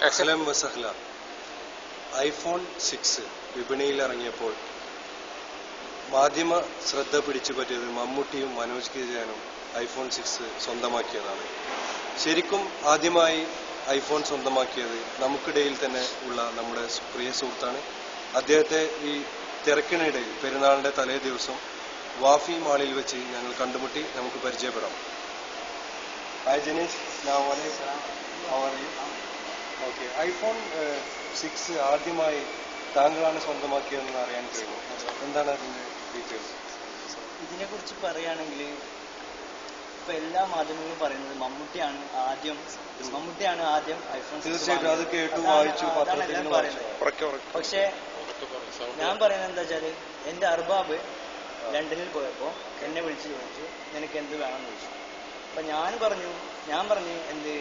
അഹ്ലൻ വസഹ്ല. IPhone 6 വിപണിയിൽ ഇറങ്ങിയപ്പോൾ മാധ്യമ ശ്രദ്ധ പിടിച്ചു പറ്റിയത് മമ്മൂട്ടിയും മനോജ് കെ ജയനും ഐഫോൺ 6 സ്വന്തമാക്കിയതാണ്. ശരിക്കും ആദ്യമായി ഐഫോൺ സ്വന്തമാക്കിയത് നമുക്കിടയിൽ തന്നെ ഉള്ള നമ്മുടെ പ്രിയ സുഹൃത്താണ്. അദ്ദേഹത്തെ ഈ തിരക്കിനിടയിൽ പെരുന്നാളിന്റെ തലേ ദിവസം വാഫി മാളിൽ വെച്ച് ഞങ്ങൾ കണ്ടുമുട്ടി. നമുക്ക് പരിചയപ്പെടാം. Hi Janeesh, okay. ഐഫോൺ 6 ആദ്യമായി താങ്കളാണ് സ്വന്തമാക്കിയതെന്ന് അറിയാൻ കഴിയുമോ? എന്താണ് അതിന്റെ ഡീറ്റെയിൽസ്? ഇതിനെ കുറിച്ച് പറയുകയാണെങ്കിൽ ഇപ്പൊ എല്ലാ മാധ്യമങ്ങളും പറയുന്നത് മമ്മൂട്ടിയാണ് ആദ്യം ഐഫോൺ. തീർച്ചയായിട്ടും അത് കേട്ടു, വായിച്ചു, പത്രത്തിൽ പറയുന്നത്. പക്ഷെ ഞാൻ പറയുന്നത് എന്താ വെച്ചാല്, എന്റെ അർബാബ് ലണ്ടനിൽ പോയപ്പോ എന്നെ വിളിച്ചു ചോദിച്ചു നിനക്ക് എന്ത് വേണമെന്ന് ചോദിച്ചു. അപ്പൊ ഞാൻ പറഞ്ഞു എന്ത്,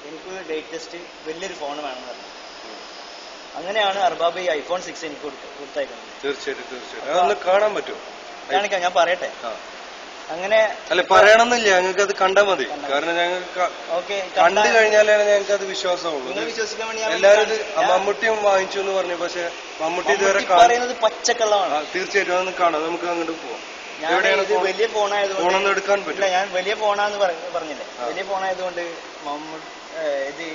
എനിക്കൊരു ലേറ്റസ്റ്റ് വലിയൊരു ഫോൺ വേണമെന്ന് പറഞ്ഞു. അങ്ങനെയാണ് അർബാബ് ഈ ഐഫോൺ 6 എനിക്ക് കൊടുത്തയക്കുന്നത്. തീർച്ചയായിട്ടും കാണാൻ പറ്റും. കാണിക്കാം, ഞാൻ പറയട്ടെ. അങ്ങനെ അല്ല, പറയണമെന്നില്ല, ഞങ്ങൾക്ക് അത് കണ്ടാൽ മതി. കാരണം ഞങ്ങൾക്ക് കണ്ടു കഴിഞ്ഞാലാണ് ഞങ്ങൾക്ക് അത് വിശ്വാസമുള്ളൂ. വിശ്വസിക്കാൻ വേണ്ടി എല്ലാവരും മമ്മൂട്ടിയും വാങ്ങിച്ചു എന്ന് പറഞ്ഞു, പക്ഷെ മമ്മൂട്ടി ഇതുവരെ പറയുന്നത് പച്ചക്കള്ളമാണ്. തീർച്ചയായിട്ടും അതൊന്ന് കാണാം, നമുക്ക് അങ്ങോട്ട് പോവാം. വലിയ ഫോണായതുകൊണ്ട് എടുക്കാൻ പറ്റില്ല. ഞാൻ വലിയ ഫോണാന്ന് പറഞ്ഞില്ലേ, വലിയ ഫോണായതുകൊണ്ട് ഇത്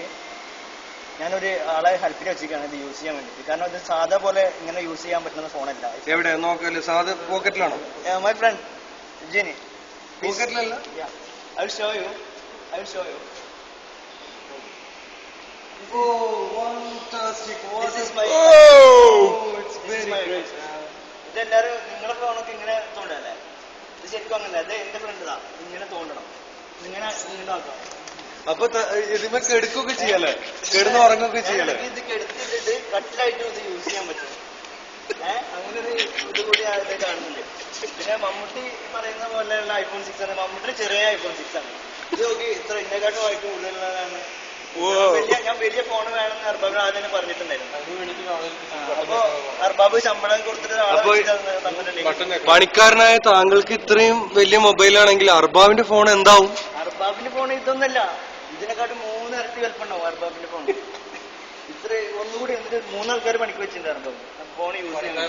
ഞാനൊരു ആളെ ഹെൽപ്പിന് വെച്ചിരിക്കുകയാണ് ഇത് യൂസ് ചെയ്യാൻ വേണ്ടിട്ട്. കാരണം ഇത് സാധാ പോലെ ഇങ്ങനെ യൂസ് ചെയ്യാൻ പറ്റുന്ന ഫോണല്ല. എവിടെ നോക്കല്ലേ, സാധാ പോക്കറ്റിലാണോ? My friend Jenny. പോക്കറ്റിലല്ല. I will show you. Oh, fantastic. This is my. It's very great. ഇതെല്ലാരും നിങ്ങളെ ഫോണൊക്കെ ഇങ്ങനെ തോണ്ടല്ലേ? ഇത് ശരിക്കും അങ്ങനെ. അത് എന്റെ ഫ്രണ്ടിലാ, ഇങ്ങനെ തോണ്ടണം, ഇങ്ങനെ ആക്കാം. അപ്പൊ ഇതിമേ കെടുക്കുകയൊക്കെ ചെയ്യല്ലേ, കിടന്ന് ഉറങ്ങുകയൊക്കെ ചെയ്യല്ലേ? ഇത് കെടുത്തിട്ട് കട്ടിലായിട്ട് ഇത് യൂസ് ചെയ്യാൻ പറ്റും. അങ്ങനെ ഒരു ഇതുകൂടി ആയിട്ട് കാണുന്നുണ്ട്. പിന്നെ മമ്മൂട്ടി പറയുന്ന പോലെയുള്ള ഐഫോൺ 6 ആണ്. മമ്മൂട്ടി ചെറിയ ഐഫോൺ 6 ആണ്. ഇത് നോക്കി, ഇത്ര ഇന്നെക്കാട്ടുമായിട്ട് കൂടുതലുള്ളതാണ്. ഞാൻ വലിയ ഫോൺ വേണമെന്ന് അർബാബ് ആദ്യം പറഞ്ഞിട്ടുണ്ടായിരുന്നു. അപ്പൊ അർബാബ് ശമ്പളം കൊടുത്തിട്ട് പണിക്കാരനായ താങ്കൾക്ക് ഇത്രയും വലിയ മൊബൈലാണെങ്കിൽ അർബാബിന്റെ ഫോൺ എന്താവും? അർബാബിന്റെ ഫോൺ ഇതൊന്നല്ല, ഇതിനെക്കാട്ടും 3 ഇരട്ടി വലുപ്പുണ്ടാവും അർബാബിന്റെ ഫോൺ. ഇത്ര ഒന്നുകൂടി എന്നിട്ട് 3 ആൾക്കാർ പണിക്ക് വെച്ചിട്ടുണ്ട് അർബാബ് ഫോൺ യൂസ് ചെയ്യുന്നത്.